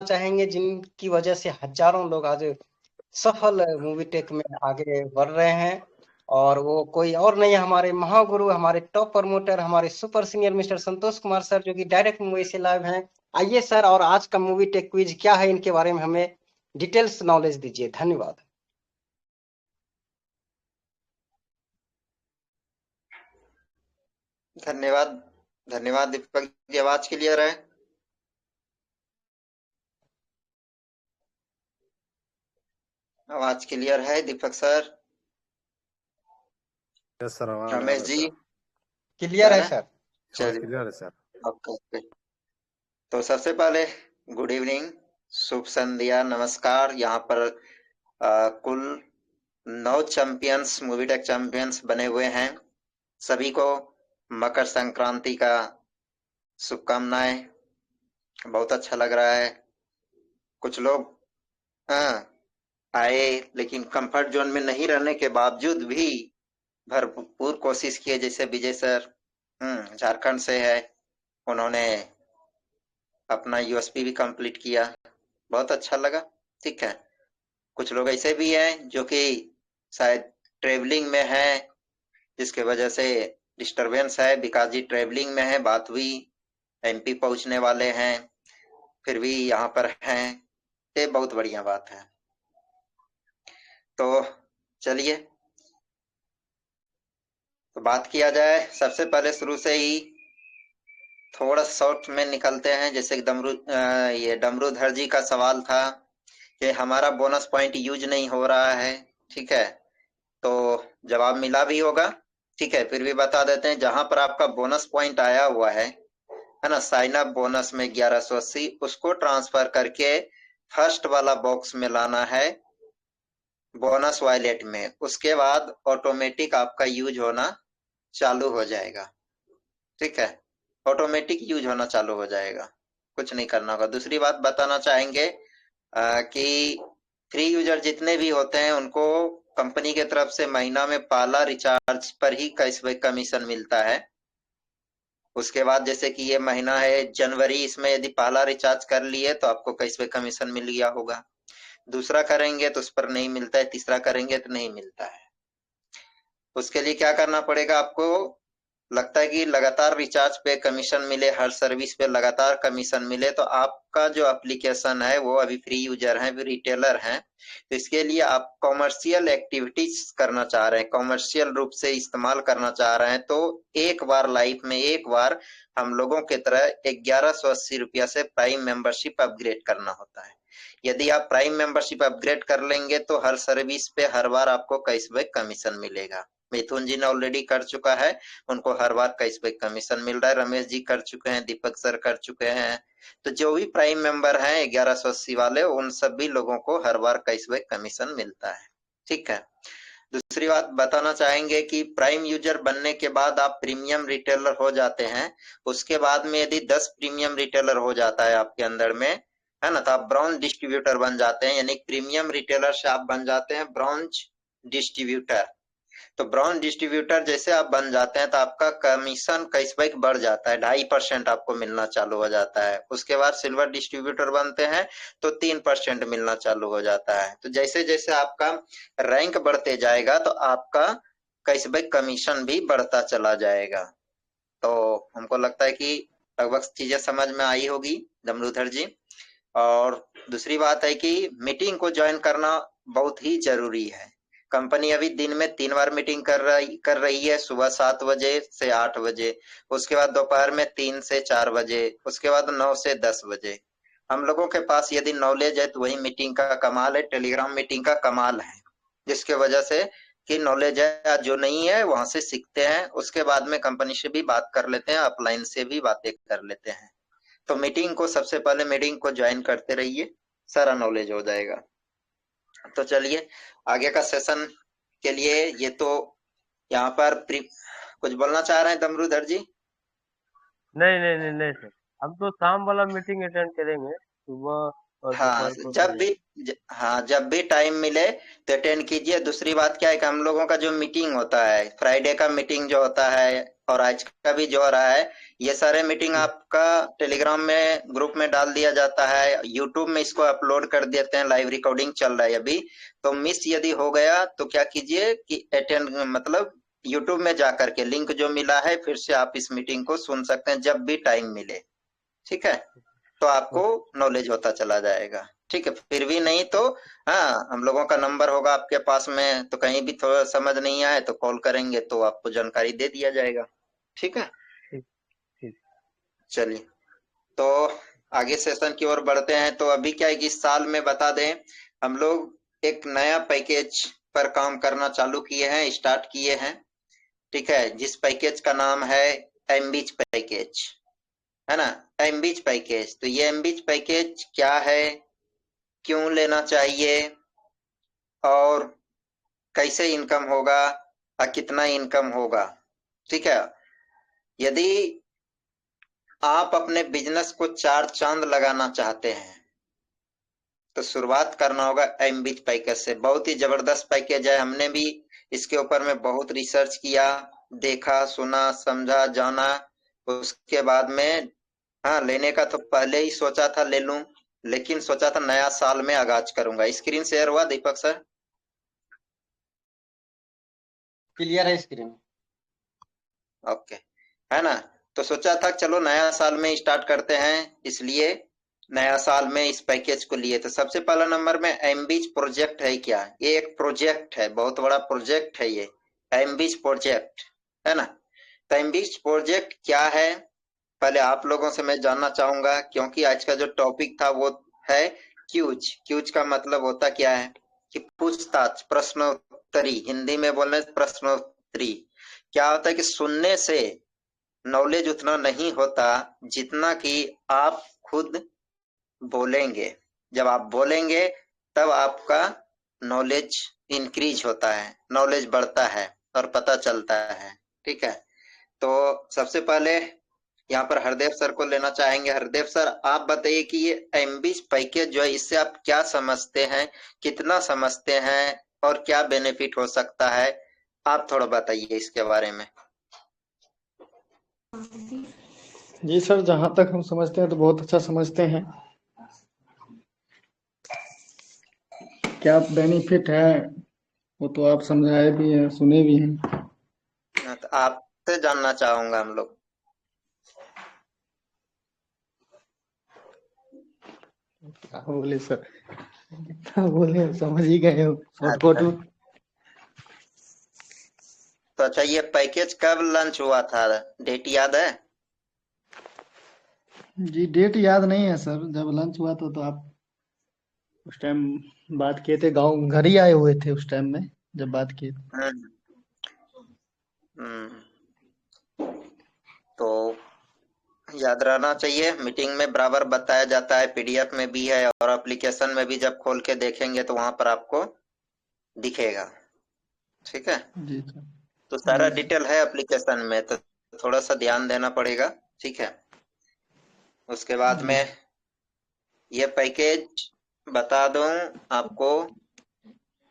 चाहेंगे जिनकी वजह से हजारों लोग आज सफल मूवी टेक में आगे बढ़ रहे हैं। और वो कोई और नहीं है, हमारे महागुरु, हमारे टॉप प्रमोटर, हमारे super senior mister Santosh Kumar sir, जो कि डायरेक्ट मूवी से लाइव हैं। आइए सर, और आज का मूवी टेक क्विज क्या है, इनके बारे में हमें डिटेल्स नॉलेज दीजिए। धन्यवाद। धन्यवाद। धन्यवाद दीपक जी, आवाज क्लियर है? आवाज क्लियर है दीपक सर? यस सर, आवाज आ रहा रमेश है जी सर। क्लियर है सर। हाँ, चलिए, क्लियर है सर। Okay okay. तो सबसे पहले गुड इवनिंग, शुभ संध्या, नमस्कार। यहाँ पर कुल 9 चैंपियंस, मूवी टेक चैंपियंस बने हुए हैं। सभी को मकर संक्रांति का शुभकामनाएं। बहुत अच्छा लग रहा है। कुछ लोग आए लेकिन कंफर्ट जोन में नहीं रहने के बावजूद भी भरपूर कोशिश किए, जैसे विजय सर झारखंड से है, उन्होंने अपना यूएसपी भी कंप्लीट किया, बहुत अच्छा लगा। ठीक है, कुछ लोग ऐसे भी हैं जो कि शायद ट्रेवलिंग में है, जिसके वजह से डिस्टरबेंस है। विकास जी ट्रेवलिंग में है, बात हुई, एमपी पहुंचने वाले हैं, फिर भी यहाँ पर हैं, ये बहुत बढ़िया बात है। तो चलिए, तो बात किया जाए। सबसे पहले शुरू से ही थोड़ा शॉर्ट में निकलते हैं। जैसे ये डमरूधर जी का सवाल था कि हमारा बोनस पॉइंट यूज नहीं हो रहा है। ठीक है, तो जवाब मिला भी होगा। ठीक है, फिर भी बता देते हैं। जहां पर आपका बोनस पॉइंट आया हुआ है ना, साइन अप बोनस में 1180, उसको ट्रांसफर करके फर्स्ट वाला बॉक्स में लाना है बोनस वॉलेट में। उसके बाद ऑटोमेटिक आपका यूज होना चालू हो जाएगा। ठीक है, ऑटोमेटिक यूज होना चालू हो जाएगा, कुछ नहीं करना होगा। दूसरी बात बताना चाहेंगे कि फ्री यूजर जितने भी होते हैं उनको कंपनी के तरफ से महीना में पहला रिचार्ज पर ही कैशबैक कमीशन मिलता है। उसके बाद जैसे कि ये महीना है जनवरी, इसमें यदि पहला रिचार्ज कर लिए तो आपको कैशबैक कमीशन मिल गया होगा। दूसरा करेंगे तो उस पर नहीं मिलता है, तीसरा करेंगे तो नहीं मिलता है। उसके लिए क्या करना पड़ेगा आपको? लगता है कि लगातार रिचार्ज पे कमीशन मिले, हर सर्विस पे लगातार कमीशन मिले, तो आपका जो एप्लीकेशन है वो अभी फ्री यूजर है, अभी रिटेलर हैं, तो इसके लिए आप कॉमर्शियल एक्टिविटीज करना चाह रहे हैं, कॉमर्शियल रूप से इस्तेमाल करना चाह रहे हैं, तो एक बार लाइफ में एक बार हम लोगों के तरह 1180 रुपया से प्राइम मेंबरशिप अपग्रेड करना होता है। यदि आप प्राइम मेंबरशिप अपग्रेड कर लेंगे तो हर सर्विस पे हर बार आपको कैशबैक कमीशन मिलेगा। मिथुन जी ने ऑलरेडी कर चुका है, उनको हर बार कैशबैक कमीशन मिल रहा है। रमेश जी कर चुके हैं, दीपक सर कर चुके हैं। तो जो भी प्राइम मेंबर हैं 1180 वाले, उन सभी लोगों को हर बार कैशबैक कमीशन मिलता है। ठीक है, दूसरी बात बताना चाहेंगे कि प्राइम यूजर बनने के बाद आप प्रीमियम रिटेलर हो जाते हैं। उसके बाद में यदि 10 प्रीमियम रिटेलर हो जाता है आपके अंदर में, है ना, तो आप ब्राउन डिस्ट्रीब्यूटर बन जाते हैं। यानी प्रीमियम रिटेलर से आप बन जाते हैं ब्राउन्ज डिस्ट्रीब्यूटर। तो ब्राउन डिस्ट्रीब्यूटर जैसे आप बन जाते हैं तो आपका कमीशन कैशबैक बढ़ जाता है, 2.5% आपको मिलना चालू हो जाता है। उसके बाद सिल्वर डिस्ट्रीब्यूटर बनते हैं तो 3% मिलना चालू हो जाता है। तो जैसे जैसे आपका रैंक बढ़ते जाएगा तो आपका कैशबैक कमीशन भी बढ़ता चला जाएगा। तो हमको लगता है कि लगभग चीजें समझ में आई होगी डमरूधर जी। और दूसरी बात है कि मीटिंग को ज्वाइन करना बहुत ही जरूरी है। कंपनी अभी दिन में 3 बार मीटिंग कर रही है, सुबह 7 बजे से 8 बजे, उसके बाद दोपहर में 3 से 4 बजे, उसके बाद 9 से 10 बजे। हम लोगों के पास यदि नॉलेज है तो वही मीटिंग का कमाल है, टेलीग्राम मीटिंग का कमाल है, जिसके वजह से कि नॉलेज है, जो नहीं है वहां से सीखते हैं, उसके बाद में कंपनी से भी बात कर लेते हैं, अपलाइन से भी बातें कर लेते हैं। तो मीटिंग को सबसे पहले मीटिंग को ज्वाइन करते रहिए, सारा नॉलेज हो जाएगा। तो चलिए आगे का सेशन के लिए, ये तो यहाँ पर कुछ बोलना चाह रहे हैं दमरूधर जी? नहीं नहीं नहीं नहीं सर, हम तो शाम वाला मीटिंग अटेंड करेंगे, सुबह और हाँ, दोपहर को तो नहीं। हाँ, जब भी टाइम मिले तो अटेंड कीजिए। दूसरी बात क्या है कि हम लोगों का जो मीटिंग होता है, फ्राइडे का मीटिंग जो होता है और आज का भी जो हो रहा है, ये सारे मीटिंग आपका टेलीग्राम में ग्रुप में डाल दिया जाता है, यूट्यूब में इसको अपलोड कर देते हैं, लाइव रिकॉर्डिंग चल रहा है अभी। तो मिस यदि हो गया तो क्या कीजिए कि अटेंड मतलब यूट्यूब में जाकर के लिंक जो मिला है फिर से आप इस मीटिंग को सुन सकते हैं जब भी टाइम मिले, ठीक है। तो आपको नॉलेज होता चला जाएगा, ठीक है। फिर भी नहीं तो हाँ, हम लोगों का नंबर होगा आपके पास में, तो कहीं भी थोड़ा समझ नहीं आए तो कॉल करेंगे तो आपको जानकारी दे दिया जाएगा, ठीक है। ठीक। चलिए, तो आगे सेशन की ओर बढ़ते हैं। तो अभी क्या है कि इस साल में बता दें, हम लोग एक नया पैकेज पर काम करना चालू किए हैं, स्टार्ट किए हैं, ठीक है, जिस पैकेज का नाम है एमबीच पैकेज, है ना। एमबीच पैकेज, तो ये एमबीच पैकेज क्या है, क्यों लेना चाहिए और कैसे इनकम होगा और कितना इनकम होगा, ठीक है। यदि आप अपने बिजनेस को चार चांद लगाना चाहते हैं तो शुरुआत करना होगा एमबीच पैकेज से। बहुत ही जबरदस्त पैकेज है, हमने भी इसके ऊपर में बहुत रिसर्च किया, देखा, सुना, समझा, जाना। उसके बाद में हाँ, लेने का तो पहले ही सोचा था ले लूं, लेकिन सोचा था नया साल में आगाज करूंगा। स्क्रीन शेयर हुआ दीपक सर? क्लियर है स्क्रीन? ओके, है ना। तो सोचा था चलो नया साल में स्टार्ट करते हैं, इसलिए नया साल में इस पैकेज को लिए। तो सबसे पहला नंबर में एमबीच प्रोजेक्ट है। क्या ये एक प्रोजेक्ट है, बहुत बड़ा प्रोजेक्ट है ये एमबीच प्रोजेक्ट, है ना। तो एमबीच प्रोजेक्ट क्या है पहले आप लोगों से मैं जानना चाहूंगा, क्योंकि आज का जो टॉपिक था वो है क्यूज। क्यूज का मतलब होता क्या है कि पूछताछ, प्रश्नोत्तरी, हिंदी में बोलने प्रश्नोत्तरी। क्या होता है कि सुनने से नॉलेज उतना नहीं होता जितना कि आप खुद बोलेंगे। जब आप बोलेंगे तब आपका नॉलेज इंक्रीज होता है, नॉलेज बढ़ता है और पता चलता है, ठीक है। तो सबसे पहले यहाँ पर हरदेव सर को लेना चाहेंगे। हरदेव सर, आप बताइए कि ये एमबीच पैकेज जो है इससे आप क्या समझते हैं, कितना समझते हैं और क्या बेनिफिट हो सकता है, आप थोड़ा बताइए इसके बारे में। जी सर, जहाँ तक हम समझते हैं तो बहुत अच्छा समझते हैं। क्या बेनिफिट है वो तो आप समझाए भी हैं, सुने भी हैं। तो आपसे जानना चाहूंगा हम लोग। क्या बोले सर, कितना बोले समझ ही गए हो शॉर्टकट अच्छा, में। तो अच्छा, ये पैकेज कब लॉन्च हुआ था, डेट याद है? जी डेट याद नहीं है सर, जब लंच हुआ तो आप उस टाइम बात किए थे, गांव घर ही आए हुए थे उस टाइम में जब बात किए थे। हम्म, हम्म, तो याद रहना चाहिए, मीटिंग में बराबर बताया जाता है, पीडीएफ में भी है और एप्लीकेशन में भी जब खोल के देखेंगे तो वहां पर आपको दिखेगा, ठीक है। जी सर। तो सारा जी सर। डिटेल है एप्लीकेशन में, तो थोड़ा सा ध्यान देना पड़ेगा, ठीक है। उसके बाद जी में ये पैकेज बता दूं आपको,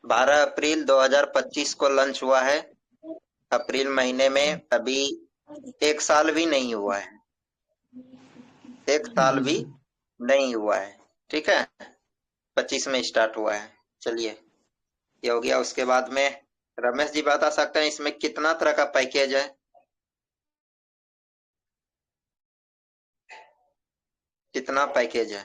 12 अप्रैल 2025 को लॉन्च हुआ है। अप्रैल महीने में, अभी एक साल भी नहीं हुआ है, एक साल जी भी सर। नहीं हुआ है, ठीक है। 25 में स्टार्ट हुआ है। चलिए, ये हो गया। उसके बाद में रमेश जी बता सकते हैं इसमें कितना तरह का पैकेज है, कितना पैकेज है?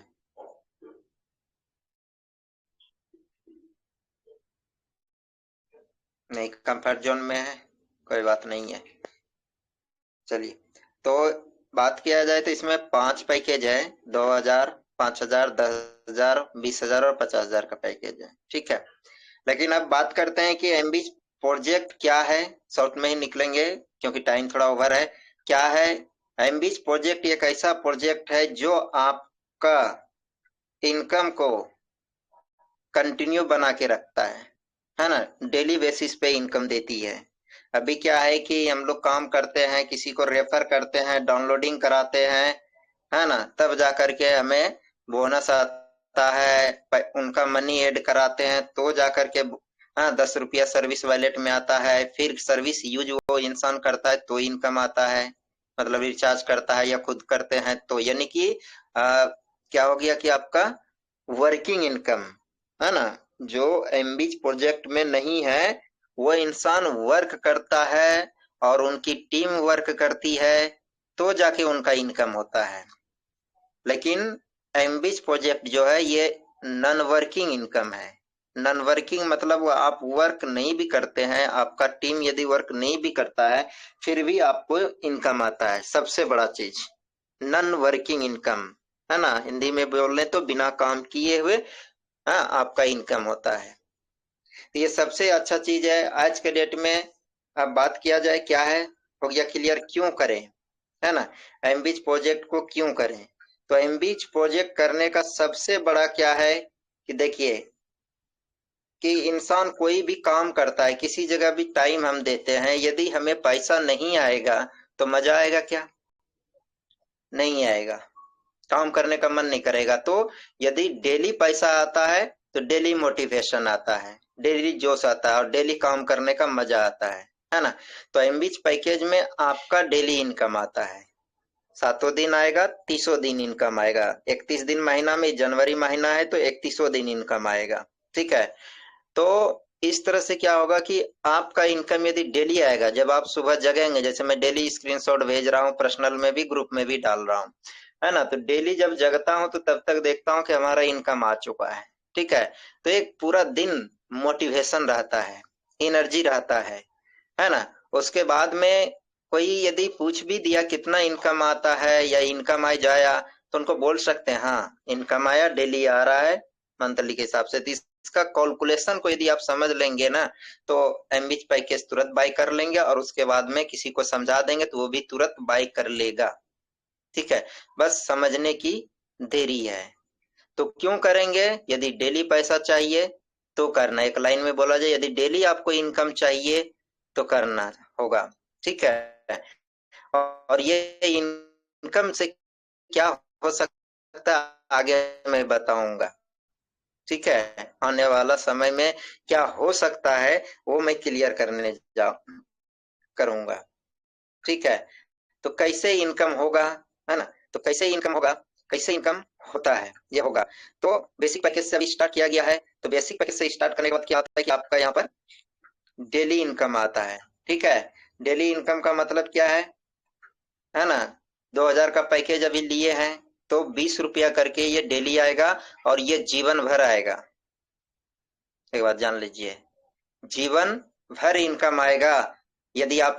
नहीं, कंफर्ट जोन में है, कोई बात नहीं है। चलिए, तो बात किया जाए तो इसमें 5 पैकेज है, 2000, 5000, 10,000, 20,000 और 50,000 का पैकेज है, ठीक है। लेकिन अब बात करते हैं कि एमबी प्रोजेक्ट क्या है, शॉर्ट में ही निकलेंगे क्योंकि टाइम थोड़ा ओवर है। क्या है एमबी प्रोजेक्ट? एक ऐसा प्रोजेक्ट है जो आपका इनकम को कंटिन्यू बना के रखता है ना, डेली बेसिस पे इनकम देती है। अभी क्या है कि हम लोग काम करते हैं, किसी को रेफर करते हैं, डाउनलोडिंग कराते हैं, है ना, तब जा करके हमें बोनस आता है, उनका मनी ऐड कराते हैं तो जा करके हाँ, 10 रुपया सर्विस वॉलेट में आता है। फिर सर्विस यूज वो इंसान करता है तो इनकम आता है, मतलब रिचार्ज करता है या खुद करते हैं तो, यानी कि क्या हो गया कि आपका वर्किंग इनकम है ना। जो एमबीज प्रोजेक्ट में नहीं है वो इंसान वर्क करता है और उनकी टीम वर्क करती है तो जाके उनका इनकम होता है। लेकिन एमबीज प्रोजेक्ट जो है ये नॉन वर्किंग इनकम है। नॉन वर्किंग मतलब वो आप वर्क नहीं भी करते हैं, आपका टीम यदि वर्क नहीं भी करता है फिर भी आपको इनकम आता है। सबसे बड़ा चीज नॉन वर्किंग इनकम है ना, हिंदी में बोल तो बिना काम किए हुए हाँ आपका इनकम होता है। तो ये सबसे अच्छा चीज है आज के डेट में। अब बात किया जाए क्या है, हो गया क्लियर क्यों करें, है ना। एमबीज प्रोजेक्ट को क्यों करें, तो एमबीज प्रोजेक्ट करने का सबसे बड़ा क्या है कि देखिए कि इंसान कोई भी काम करता है, किसी जगह भी टाइम हम देते हैं, यदि हमें पैसा नहीं आएगा तो मजा आएगा क्या, नहीं आएगा, काम करने का मन नहीं करेगा। तो यदि डेली पैसा आता है तो डेली मोटिवेशन आता है, डेली जोश आता है और डेली काम करने का मजा आता है ना। तो एमबीज पैकेज में आपका डेली इनकम आता है, 7 दिन आएगा, 30 दिन इनकम आएगा। 31 दिन महीना में, जनवरी महीना है तो 31 दिन इनकम आएगा, ठीक है। तो इस तरह से क्या होगा कि आपका इनकम यदि डेली आएगा, जब आप सुबह जगेंगे, जैसे मैं डेली स्क्रीनशॉट भेज रहा हूँ, पर्सनल में भी ग्रुप में भी डाल रहा हूँ, है ना। तो डेली जब जगता हूँ तो तब तक देखता हूँ कि हमारा इनकम आ चुका है, ठीक है। तो एक पूरा दिन मोटिवेशन रहता है, एनर्जी रहता है ना। उसके बाद में कोई यदि पूछ भी दिया कितना इनकम आता है या इनकम आ जाया तो उनको बोल सकते हैं हाँ इनकम आया, डेली आ रहा है मंथली के हिसाब से। तो इसका कैलकुलेशन को यदि आप समझ लेंगे ना तो एमबीज पैकेज तुरंत बाय कर लेंगे और उसके बाद में किसी को समझा देंगे तो वो भी तुरंत बाय कर लेगा, ठीक है। बस समझने की देरी है। तो क्यों करेंगे, यदि डेली पैसा चाहिए तो करना, एक लाइन में बोला जाए यदि डेली आपको इनकम चाहिए तो करना होगा, ठीक है। और ये इनकम से क्या हो सकता है आगे मैं बताऊंगा, ठीक है। आने वाला समय में क्या हो सकता है वो मैं क्लियर करने जा करूंगा, ठीक है। तो कैसे इनकम होगा, है ना। तो कैसे इनकम होगा, कैसे इनकम होता है ये होगा। तो बेसिक पैकेज से अभी स्टार्ट किया गया है, तो बेसिक पैकेज से स्टार्ट करने के बाद क्या होता है कि आपका यहाँ पर डेली इनकम आता है, ठीक है। डेली इनकम का मतलब क्या है ना। 2000 का पैकेज अभी लिए हैं तो 20 रुपया करके ये डेली आएगा और ये जीवन भर आएगा। एक बात जान लीजिए, जीवन भर इनकम आएगा। यदि आप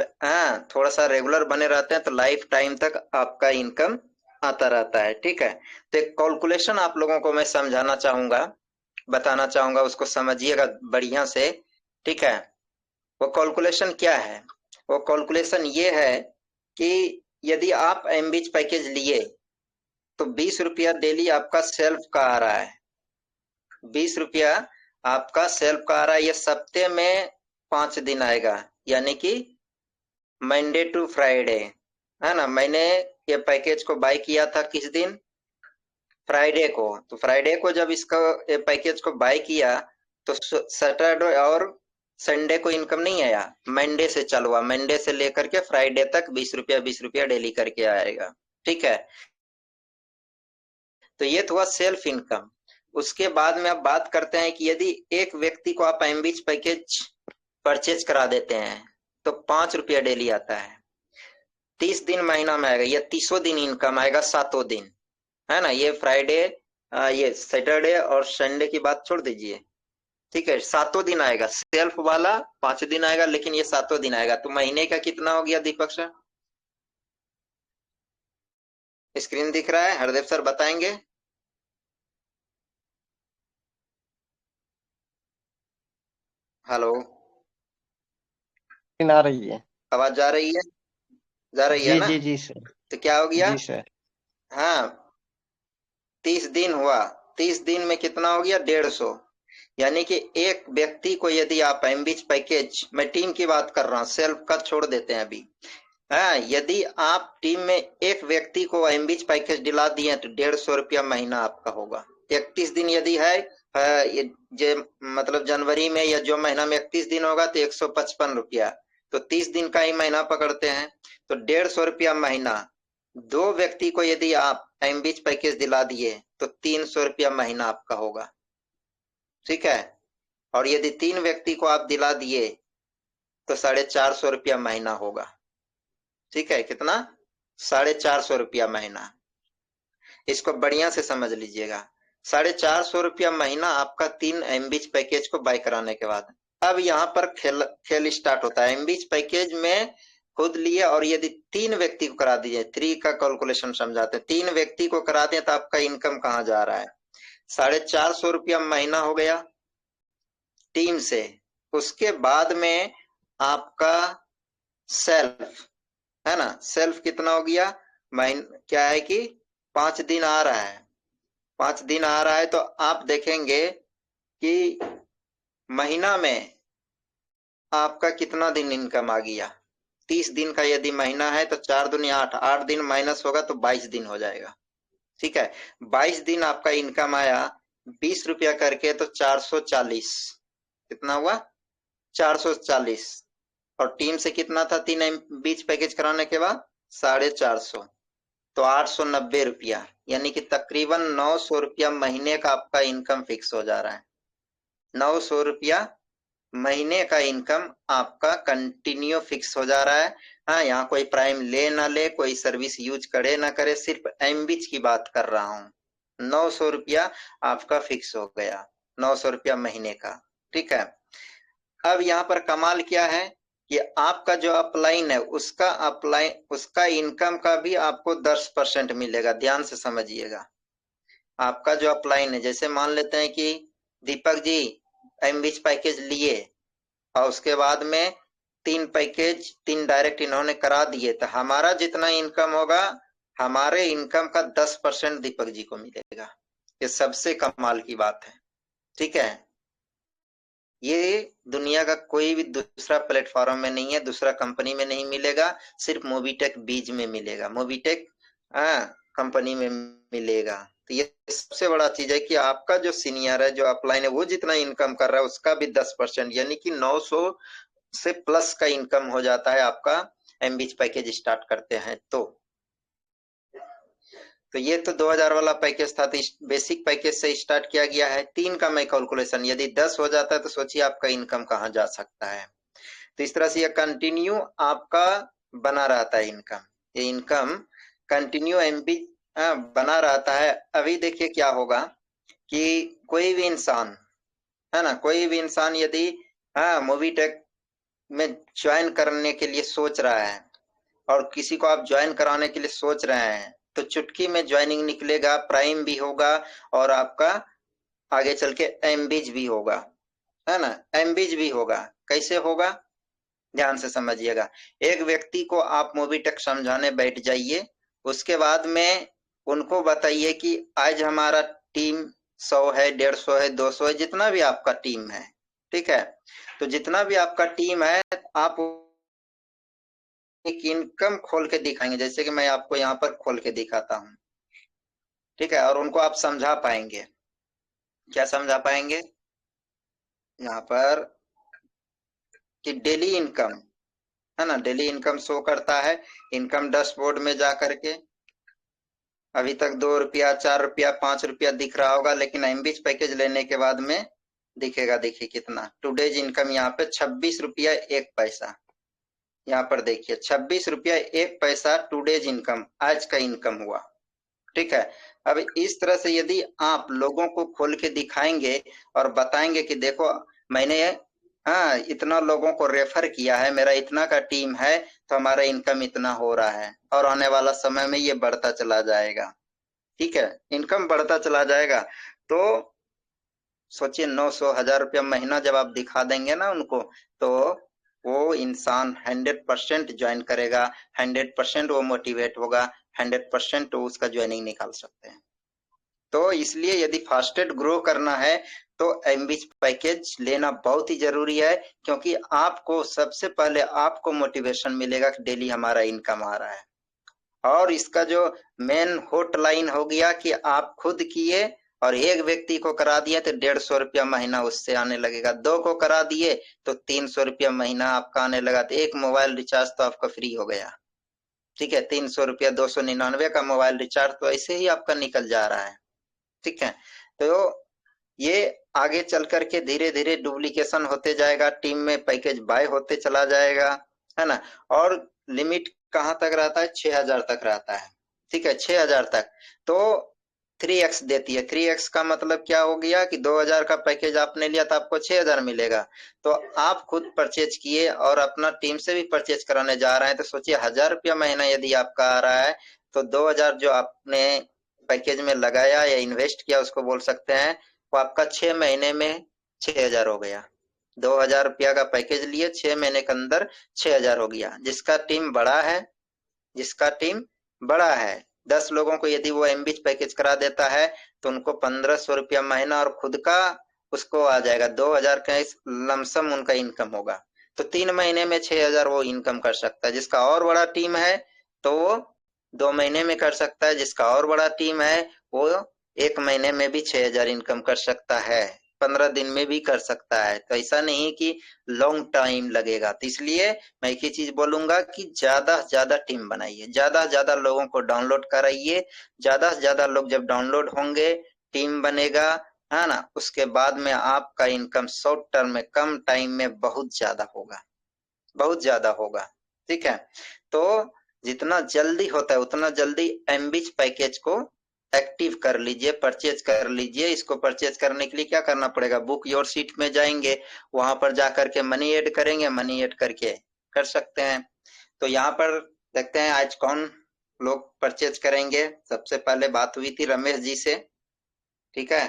थोड़ा सा रेगुलर बने रहते हैं तो लाइफ टाइम तक आपका इनकम आता रहता है, ठीक है। तो एक कैलकुलेशन आप लोगों को मैं समझाना चाहूंगा, बताना चाहूंगा, उसको समझिएगा बढ़िया से, ठीक है। वो कैलकुलेशन क्या है, वो कैलकुलेशन ये है कि यदि आप एमबीज पैकेज लिए तो 20 रुपया डेली आपका सेल्फ का आ रहा है, 20 रुपया आपका सेल्फ का आ रहा है। ये सप्ते में 5 दिन आएगा, यानी कि मंडे टू फ्राइडे, है ना। मैंने ये पैकेज को बाय किया था किस दिन, फ्राइडे को। तो फ्राइडे को जब इसका ये पैकेज को बाय किया तो सैटरडे और संडे को इनकम नहीं आया, मंडे से चालू हुआ, मंडे से लेकर के फ्राइडे तक 20 रुपया डेली करके आएगा, ठीक है। तो ये तो हुआ सेल्फ इनकम। उसके बाद में अब बात करते हैं कि यदि एक व्यक्ति को आप एमबीज पैकेज परचेज करा देते हैं तो 5 रुपया डेली आता है, 30 दिन महीना में आएगा, ये 30 दिन इनकम आएगा, 7 दिन, है ना। ये फ्राइडे ये सैटरडे और संडे की बात छोड़ दीजिए, ठीक है। 7 दिन आएगा, सेल्फ वाला 5 दिन आएगा लेकिन ये 7 दिन आएगा। तो महीने का कितना हो गया दीपक सर, स्क्रीन दिख रहा है, हरदेव सर बताएंगे। हेलो, आ रही है। आवाज जा रही है, जा रही है जी ना। जी जी सर। तो क्या हो गया, जी सर। हाँ 30 दिन हुआ, 30 दिन में कितना हो गया, 150। यानी कि एक व्यक्ति को यदि आप एमबीज पैकेज, मैं टीम की बात कर रहा हूँ, सेल्फ का छोड़ देते हैं अभी, हाँ यदि आप टीम में एक व्यक्ति को एमबीज पैकेज दिला दिए तो 150 रुपया महीना आपका होगा। 31 दिन यदि है ये मतलब जनवरी में या जो महीना में 31 दिन होगा तो 155 रुपया, तो 30 दिन का ही महीना पकड़ते हैं, तो 150 रुपया महीना। 2 व्यक्ति को यदि आप एमबीच पैकेज दिला दिए तो 300 रुपया महीना आपका होगा, ठीक है। और यदि 3 व्यक्ति को आप दिला दिए तो 450 रुपया महीना होगा, ठीक है। कितना? 450 रुपया महीना। इसको बढ़िया से समझ लीजिएगा। 450 रुपया महीना आपका 3 एमबीच पैकेज को बाय कराने के बाद। अब यहाँ पर खेल स्टार्ट होता है। एमबीच पैकेज में खुद लिए और यदि 3 व्यक्ति को करा दीजिए, 3 का कैलकुलेशन समझाते हैं, 3 व्यक्ति को करा दें तो आपका इनकम कहाँ जा रहा है? 450 रुपया महीना हो गया टीम से। उसके बाद में आपका सेल्फ है ना, सेल्फ कितना हो गया? क्या है कि 5 दिन आ रहा है, 5 दिन आ रहा है, तो आप देखेंगे कि महीना में आपका कितना दिन इनकम आ गया। 30 दिन का यदि महीना है तो 4 दूनी 8, 8 दिन माइनस होगा तो 22 दिन हो जाएगा, ठीक है। 22 दिन आपका इनकम आया 20 रुपया करके, तो 440। कितना हुआ? 440। और टीम से कितना था 3 बीच पैकेज कराने के बाद? 450, तो 890 रुपया, यानी कि तकरीबन 900 रुपया महीने का आपका इनकम फिक्स हो जा रहा है। 900 रुपया महीने का इनकम आपका कंटिन्यू फिक्स हो जा रहा है। हाँ, यहाँ कोई प्राइम ले ना ले, कोई सर्विस यूज करे ना करे, सिर्फ एमबीच की बात कर रहा हूँ। 900 रुपया आपका फिक्स हो गया, 900 रुपया महीने का, ठीक है। अब यहाँ पर कमाल क्या है कि आपका जो अपलाइन है उसका इनकम का भी आपको 10% मिलेगा। ध्यान से समझिएगा। आपका जो अपलाइन है, जैसे मान लेते हैं कि दीपक जी एमबीच पैकेज लिए और उसके बाद में 3 डायरेक्ट इन्होंने करा दिए, तो हमारा जितना इनकम होगा हमारे इनकम का 10% दीपक जी को मिलेगा। ये सबसे कमाल की बात है, ठीक है। ये दुनिया का कोई भी दूसरा प्लेटफॉर्म में नहीं है, दूसरा कंपनी में नहीं मिलेगा, सिर्फ मोबीटेक बीज में मिलेगा, मोबीटेक कंपनी में मिलेगा। तो ये सबसे बड़ा चीज है कि आपका जो सीनियर है, जो अपलाइन है, वो जितना इनकम कर रहा है उसका भी 10%, यानी कि 900 से प्लस का इनकम हो जाता है आपका एमबीच पैकेज स्टार्ट करते हैं। तो ये तो 2000 वाला पैकेज था, तो बेसिक पैकेज से स्टार्ट किया गया है। 3 का मैं कैलकुलेशन, यदि 10 हो जाता है तो सोचिए आपका इनकम कहाँ जा सकता है। तो इस तरह से ये कंटिन्यू आपका बना रहता है इनकम, ये इनकम कंटिन्यू एमबी बना रहता है। अभी देखिए क्या होगा कि कोई भी इंसान है ना, कोई भी इंसान यदि मोबीटेक में ज्वाइन करने के लिए सोच रहा है और किसी को आप ज्वाइन कराने के लिए सोच रहे हैं, तो चुटकी में ज्वाइनिंग निकलेगा, प्राइम भी होगा और आपका आगे चल के एमबीज भी होगा, है ना, एमबीज भी होगा। कैसे होगा? ध्यान से समझिएगा। एक व्यक्ति को आप मोबीटेक समझाने बैठ जाइए, उसके बाद में उनको बताइए कि आज हमारा टीम 100 है, 150 है, 200 है, जितना भी आपका टीम है, ठीक है। तो जितना भी आपका टीम है, आप एक इनकम खोल के दिखाएंगे, जैसे कि मैं आपको यहाँ पर खोल के दिखाता हूँ, ठीक है। और उनको आप समझा पाएंगे। क्या समझा पाएंगे? यहाँ पर कि डेली इनकम है ना, डेली इनकम शो करता है इनकम डैशबोर्ड में जा करके। अभी तक 2 रुपया, 4 रुपया, 5 रुपया दिख रहा होगा, लेकिन एमबीच पैकेज लेने के बाद में दिखेगा। देखिए कितना टुडेज इनकम यहाँ पे 26 रुपया 1 पैसा। यहाँ पर देखिए 26 रुपया 1 पैसा टुडेज इनकम, आज का इनकम हुआ, ठीक है। अब इस तरह से यदि आप लोगों को खोल के दिखाएंगे और बताएंगे कि देखो मैंने इतना लोगों को रेफर किया है, मेरा इतना का टीम है, तो हमारा इनकम इतना हो रहा है और आने वाला समय में ये बढ़ता चला जाएगा, ठीक है, इनकम बढ़ता चला जाएगा। तो सोचिए 900 1000 रुपया महीना जब आप दिखा देंगे ना उनको, तो वो इंसान 100% ज्वाइन करेगा, 100% वो मोटिवेट होगा, 100% वो उसका ज्वाइनिंग निकाल सकते हैं। तो इसलिए यदि फास्टेस्ट ग्रो करना है तो एमबीच पैकेज लेना बहुत ही जरूरी है, क्योंकि आपको सबसे पहले आपको मोटिवेशन मिलेगा कि डेली हमारा इनकम आ रहा है। और इसका जो मेन हॉटलाइन हो गया कि आप खुद किए और एक व्यक्ति को करा दिया तो 150 रुपया महीना उससे आने लगेगा, 2 को करा दिए तो 300 रुपया महीना आपका आने लगा, तो एक मोबाइल रिचार्ज तो आपका फ्री हो गया। ठीक है, 300 रुपया 299 का मोबाइल रिचार्ज तो ऐसे ही आपका निकल जा रहा है। ठीक है, तो ये आगे चल करके धीरे धीरे डुप्लीकेशन होते जाएगा, टीम में पैकेज बाय होते चला जाएगा, है ना। और लिमिट कहाँ तक रहता है, 6000 तक रहता है। ठीक है, 6000 तक। तो 3x देती है। 3x का मतलब क्या हो गया कि 2000 का पैकेज आपने लिया तो आपको 6000 मिलेगा। तो आप खुद परचेज किए और अपना टीम से भी परचेज कराने जा रहे हैं, तो सोचिए 1000 रुपया महीना यदि आपका आ रहा है, तो 2000 जो आपने पैकेज में लगाया या इन्वेस्ट किया उसको बोल सकते हैं, वो आपका 6 महीने में 6000 हो गया। 2000 रुपया का पैकेज लिए, 6 महीने के अंदर 6000 हो गया। जिसका टीम बड़ा है, 10 लोगों को यदि वो एमबीच पैकेज करा देता है तो उनको 1500 रुपया महीना और खुद का उसको आ जाएगा 2000 का लमसम उनका इनकम होगा। तो 3 महीने में 6000 वो इनकम कर सकता है। जिसका और बड़ा टीम है तो वो 2 महीने में कर सकता है, जिसका और बड़ा टीम है वो 1 महीने में भी 6000 इनकम कर सकता है, 15 दिन में भी कर सकता है। तो ऐसा नहीं कि लॉन्ग टाइम लगेगा। तो इसलिए मैं एक ही चीज बोलूंगा कि ज्यादा से ज्यादा टीम बनाइए, ज्यादा से ज्यादा लोगों को डाउनलोड कराइए। ज्यादा से ज्यादा लोग जब डाउनलोड होंगे, टीम बनेगा, है ना, उसके बाद में आपका इनकम शॉर्ट टर्म में कम टाइम में बहुत ज्यादा होगा, बहुत ज्यादा होगा। ठीक है, तो जितना जल्दी होता है उतना जल्दी एमबीच पैकेज को एक्टिव कर लीजिए, परचेज कर लीजिए। इसको परचेज करने के लिए क्या करना पड़ेगा, बुक योर सीट में जाएंगे, वहां पर जाकर के मनी ऐड करेंगे, मनी ऐड करके कर सकते हैं। तो यहाँ पर देखते हैं आज कौन लोग परचेज करेंगे। सबसे पहले बात हुई थी रमेश जी से। ठीक है,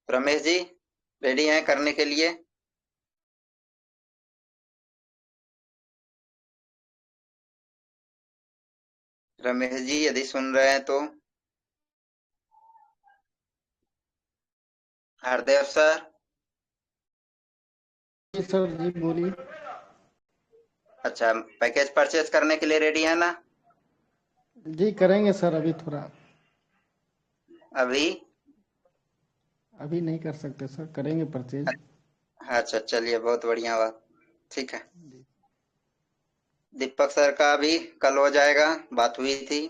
रमेश जी रेडी हैं करने के लिए? रमेश जी यदि सुन रहे हैं तो। हरदेव सर। जी सर, जी बोलिए। अच्छा, पैकेज परचेज करने के लिए रेडी है ना? जी करेंगे सर, अभी थोड़ा अभी? अभी नहीं कर सकते सर, करेंगे परचेज। अच्छा चलिए, बहुत बढ़िया बात। ठीक है, दीपक सर का भी कल हो जाएगा, बात हुई थी।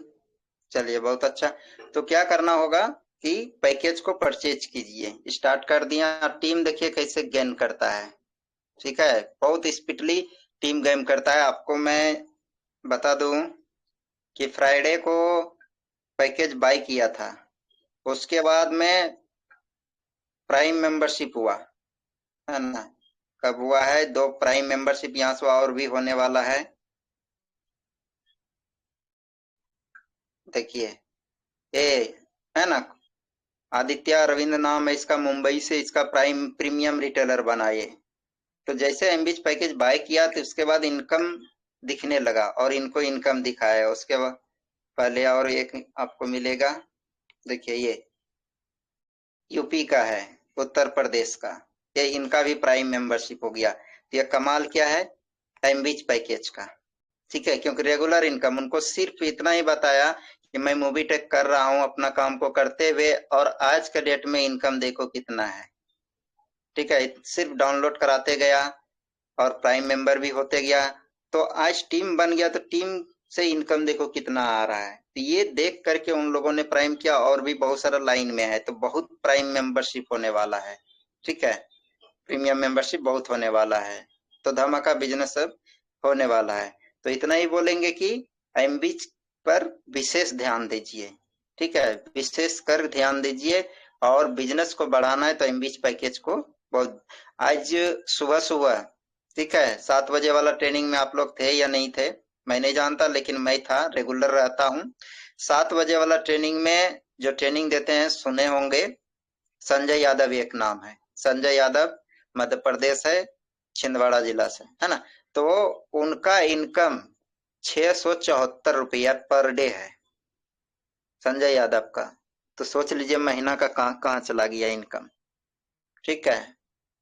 चलिए बहुत अच्छा। तो क्या करना होगा कि पैकेज को परचेज कीजिए, स्टार्ट कर दिया। टीम देखिए कैसे गेन करता है। ठीक है, बहुत स्पीडली टीम गेम करता है। आपको मैं बता दूं कि फ्राइडे को पैकेज बाय किया था, उसके बाद में प्राइम मेंबरशिप हुआ, है ना। कब हुआ है? 2 प्राइम मेंबरशिप यहाँ से और भी होने वाला है। देखिए ये है ना, आदित्य रविंद्र नाम है इसका, मुंबई से इसका प्राइम प्रीमियम रिटेलर बना ये। तो जैसे एमबीच पैकेज बाय किया तो उसके बाद इनकम दिखने लगा और इनको इनकम दिखाया। उसके बाद पहले और एक आपको मिलेगा, देखिए ये यूपी का है, उत्तर प्रदेश का, ये इनका भी प्राइम मेंबरशिप हो गया। तो ये कमाल क्या है एमबीच पैकेज का। ठीक है, क्योंकि रेगुलर इनकम उनको सिर्फ इतना ही बताया कि मैं मूवी टेक कर रहा हूं अपना काम को करते हुए, और आज के डेट में इनकम देखो कितना है। ठीक है, सिर्फ डाउनलोड कराते गया और प्राइम मेंबर भी होते गया, तो आज टीम बन गया, तो टीम से इनकम देखो कितना आ रहा है। तो ये देख करके उन लोगों ने प्राइम किया, और भी बहुत सारा लाइन में है, तो बहुत प्राइम मेंबरशिप होने वाला है। ठीक है, प्रीमियम मेंबरशिप बहुत होने वाला है, तो धमाका बिजनेस सब होने वाला है। तो इतना ही बोलेंगे कि एमबीच पर विशेष ध्यान दीजिए। ठीक है, विशेष कर ध्यान दीजिए, और बिजनेस को बढ़ाना है तो एमबीच पैकेज को बहुत। आज सुबह सुबह, ठीक है, 7 बजे वाला ट्रेनिंग में आप लोग थे या नहीं थे मैं नहीं जानता, लेकिन मैं था, रेगुलर रहता हूँ। 7 बजे वाला ट्रेनिंग में जो ट्रेनिंग देते हैं सुने होंगे, संजय यादव एक नाम है, संजय यादव मध्य प्रदेश है, छिंदवाड़ा जिला से, है ना। तो उनका इनकम 674 रुपया पर डे है, संजय यादव का। तो सोच लीजिए महीना का कहाँ कहाँ चला गया इनकम। ठीक है,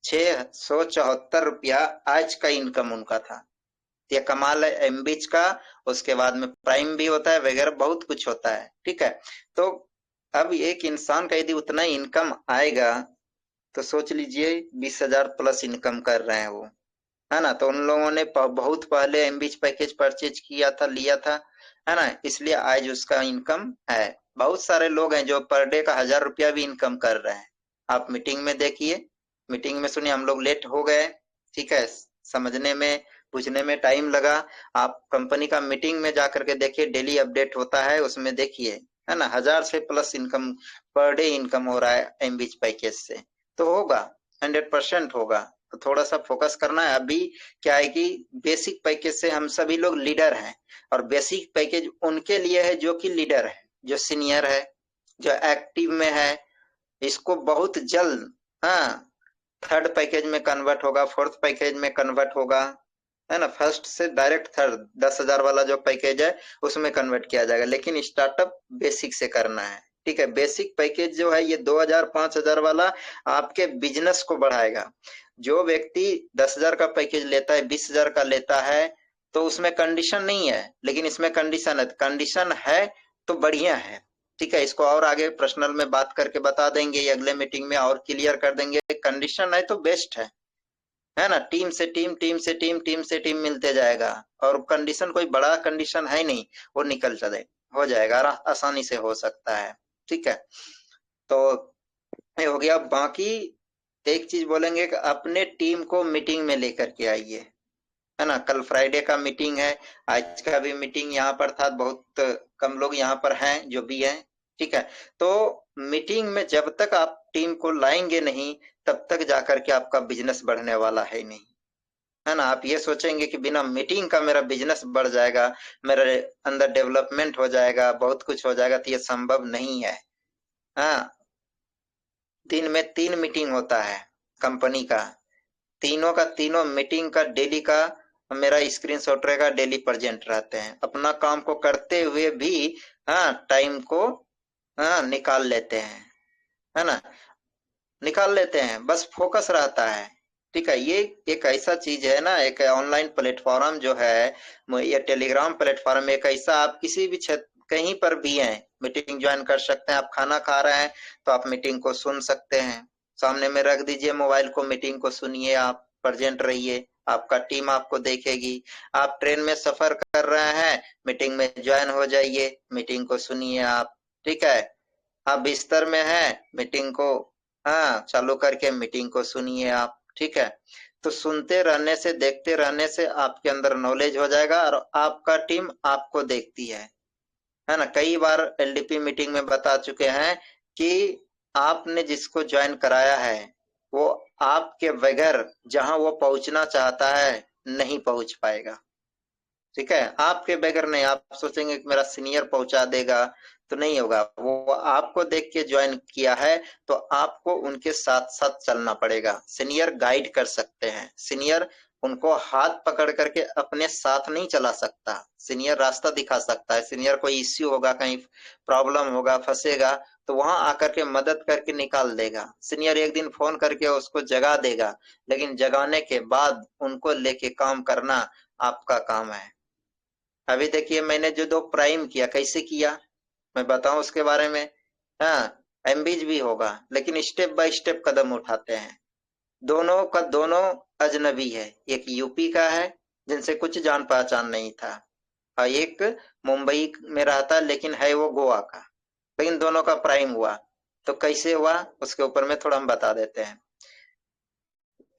674 रुपया आज का इनकम उनका था। ये कमाल है एमबीच का। उसके बाद में प्राइम भी होता है वगैरह, बहुत कुछ होता है। ठीक है, तो अब एक इंसान का यदि उतना इनकम आएगा तो सोच लीजिए 20,000 प्लस इनकम कर रहे हैं वो, है ना। तो उन लोगों ने बहुत पहले एमबीच पैकेज परचेज किया था, लिया था, है ना, इसलिए आज उसका इनकम है। बहुत सारे लोग हैं जो पर डे का 1,000 रुपया भी इनकम कर रहे हैं। आप मीटिंग में देखिए, मीटिंग में सुनिए, हम लोग लेट हो गए, ठीक है, समझने में पूछने में टाइम लगा। आप कंपनी का मीटिंग में जाकर के देखिए, डेली अपडेट होता है, उसमें देखिए, है ना, 1,000 से plus income per day income हो रहा है एमबीच पैकेज से। तो होगा, 100% होगा। तो थोड़ा सा फोकस करना है। अभी क्या है कि बेसिक पैकेज से हम सभी लोग लीडर हैं, और बेसिक पैकेज उनके लिए है जो कि लीडर है, जो सीनियर है, जो एक्टिव में है। इसको बहुत जल्द, हाँ, थर्ड पैकेज में कन्वर्ट होगा, फोर्थ पैकेज में कन्वर्ट होगा, है ना। फर्स्ट से डायरेक्ट थर्ड 10,000 वाला जो पैकेज है उसमें कन्वर्ट किया जाएगा, लेकिन स्टार्टअप बेसिक से करना है, ठीक है। बेसिक पैकेज जो है ये 2,000 5,000 वाला आपके बिजनेस को बढ़ाएगा। जो व्यक्ति 10,000 का पैकेज लेता है, 20,000 का लेता है, तो उसमें कंडीशन नहीं है, लेकिन इसमें कंडीशन है। कंडीशन है तो बढ़िया है, ठीक है। इसको और आगे पर्सनल में बात करके बता देंगे, अगले मीटिंग में और क्लियर कर देंगे। कंडीशन है तो बेस्ट है ना। टीम से टीम, टीम से टीम, टीम से टीम मिलते जाएगा, और कंडीशन कोई बड़ा कंडीशन है नहीं, वो निकल चले हो जाएगा, आसानी से हो सकता है, ठीक है। तो ये हो गया। बाकी एक चीज बोलेंगे कि अपने टीम को मीटिंग में लेकर के आइए, है ना। कल फ्राइडे का मीटिंग है, आज का भी मीटिंग यहाँ पर था, बहुत कम लोग यहाँ पर हैं जो भी हैं, ठीक है। तो मीटिंग में जब तक आप टीम को लाएंगे नहीं, तब तक जाकर के आपका बिजनेस बढ़ने वाला है नहीं, है ना। आप ये सोचेंगे कि बिना मीटिंग का मेरा बिजनेस बढ़ जाएगा, मेरे अंदर डेवलपमेंट हो जाएगा, बहुत कुछ हो जाएगा, तो ये संभव नहीं है। हाँ, दिन में 3 मीटिंग होता है कंपनी का, तीनों का तीनों मीटिंग का डेली का मेरा स्क्रीनशॉट रहेगा, डेली प्रेजेंट रहते हैं। अपना काम को करते हुए भी हाँ टाइम को हाँ निकाल लेते हैं, है ना, निकाल लेते हैं, बस फोकस रहता है, ठीक है। ये एक ऐसा चीज है ना, एक ऑनलाइन प्लेटफॉर्म जो है, ये टेलीग्राम प्लेटफॉर्म एक ऐसा, आप किसी भी क्षेत्र कहीं पर भी हैं, मीटिंग ज्वाइन कर सकते हैं। आप खाना खा रहे हैं तो आप मीटिंग को सुन सकते हैं, सामने में रख दीजिए मोबाइल को, मीटिंग को सुनिए, आप प्रेजेंट रहिए, आपका टीम आपको देखेगी। आप ट्रेन में सफर कर रहे हैं, मीटिंग में ज्वाइन हो जाइए, मीटिंग को सुनिए आप, ठीक है। आप बिस्तर में हैं, मीटिंग को हाँ चालू करके मीटिंग को सुनिए आप, ठीक है। तो सुनते रहने से, देखते रहने से आपके अंदर नॉलेज हो जाएगा, और आपका टीम आपको देखती है ना। कई बार एलडीपी मीटिंग में बता चुके हैं कि आपने जिसको ज्वाइन कराया है वो आपके बगैर जहां वो पहुंचना चाहता है नहीं पहुंच पाएगा, ठीक है। आपके बगैर नहीं, आप सोचेंगे कि मेरा सीनियर पहुंचा देगा, तो नहीं होगा। वो आपको देख के ज्वाइन किया है, तो आपको उनके साथ साथ चलना पड़ेगा। सीनियर गाइड कर सकते हैं, सीनियर उनको हाथ पकड़ करके अपने साथ नहीं चला सकता, सीनियर रास्ता दिखा सकता है। सीनियर कोई इश्यू होगा, कहीं प्रॉब्लम होगा, फंसेगा, तो वहां आकर के मदद करके निकाल देगा। सीनियर एक दिन फोन करके उसको जगा देगा, लेकिन जगाने के बाद उनको लेके काम करना आपका काम है। अभी देखिए मैंने जो 2 प्राइम किया, कैसे किया मैं बताऊं उसके बारे में। हाँ, एमबीज भी होगा, लेकिन स्टेप बाय स्टेप कदम उठाते हैं। दोनों का दोनों अजनबी है, एक यूपी का है जिनसे कुछ जान पहचान नहीं था, और एक मुंबई में रहता लेकिन है वो गोवा का, लेकिन दोनों का प्राइम हुआ। तो कैसे हुआ उसके ऊपर में थोड़ा हम बता देते हैं।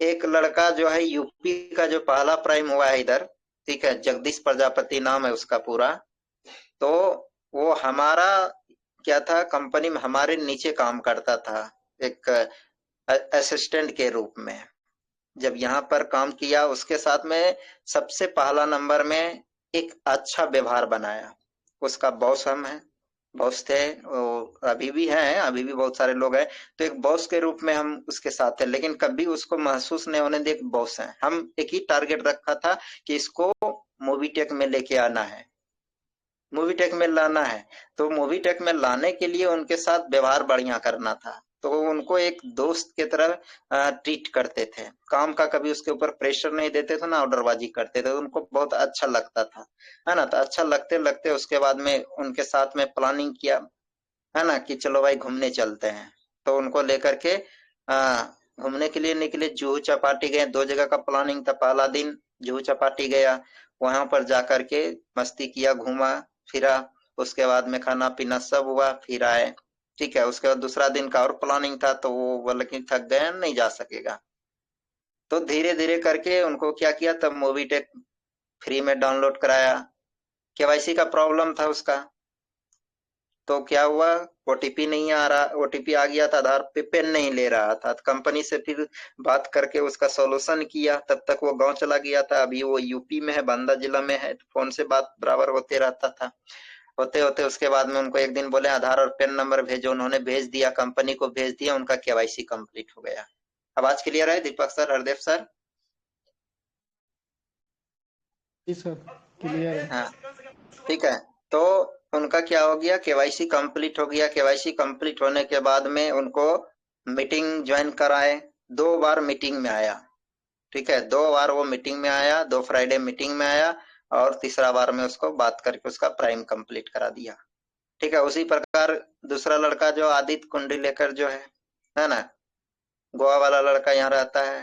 एक लड़का जो है यूपी का, जो पहला प्राइम हुआ है इधर, ठीक है, जगदीश प्रजापति नाम है उसका पूरा। तो वो हमारा क्या था, कंपनी में हमारे नीचे काम करता था एक असिस्टेंट के रूप में। जब यहाँ पर काम किया, उसके साथ में सबसे पहला नंबर में एक अच्छा व्यवहार बनाया। उसका बॉस हम हैं, बॉस थे, अभी भी हैं, अभी भी बहुत सारे लोग हैं। तो एक बॉस के रूप में हम उसके साथ थे, लेकिन कभी उसको महसूस नहीं होने दिया बॉस हैं हम। एक ही टारगेट रखा था कि इसको मूवी टेक में लेके आना है, मूवी टेक में लाना है। तो मूवी टेक में लाने के लिए उनके साथ व्यवहार बढ़िया करना था। तो उनको एक दोस्त की तरह ट्रीट करते थे, काम का कभी उसके ऊपर प्रेशर नहीं देते थे ना, ऑर्डरबाजी करते थे। उनको बहुत अच्छा लगता था, है ना। तो अच्छा लगते लगते उसके बाद में उनके साथ में प्लानिंग किया, है ना, कि चलो भाई घूमने चलते हैं। तो उनको लेकर के घूमने के लिए निकले, जुहू चौपाटी गए। 2 जगह का प्लानिंग था। पहला दिन जुहू चौपाटी गया, वहां पर जाकर के मस्ती किया, घूमा फिरा, उसके बाद में खाना पीना सब हुआ, फिर आए। ठीक है, उसके बाद दूसरा दिन का और प्लानिंग था, तो वो बोले कि थक गए नहीं जा सकेगा। तो धीरे धीरे करके उनको क्या किया, तब मूवी टेक फ्री में डाउनलोड कराया। केवाईसी का प्रॉब्लम था उसका, तो क्या हुआ, ओटीपी नहीं आ रहा, ओटीपी आ गया था आधार पे, पेन नहीं ले रहा था। तो कंपनी से फिर बात करके उसका सॉल्यूशन किया, तब तक वो गांव चला गया था। अभी वो यूपी में है, बांदा जिला में है, तो फोन से बात बराबर होते रहता था। होते होते उसके बाद में उनको एक दिन बोले आधार और पेन नंबर भेजो, उन्होंने भेज दिया, कंपनी को भेज दिया, उनका केवाईसी कंप्लीट हो गया। आवाज क्लियर है दीपक सर, हरदेव सर? जी सर, क्लियर है। हाँ, ठीक है। तो उनका क्या हो गया, केवाईसी कंप्लीट हो गया। केवाईसी कंप्लीट होने के बाद में उनको मीटिंग ज्वाइन कराए। 2 बार मीटिंग में आया। ठीक है, 2 बार वो मीटिंग में आया, 2 फ्राइडे मीटिंग में आया, और तीसरा बार में उसको बात करके उसका प्राइम कंप्लीट करा दिया। ठीक है, उसी प्रकार दूसरा लड़का जो आदित्य कुंडी लेकर जो है ना, गोवा वाला लड़का यहाँ रहता है,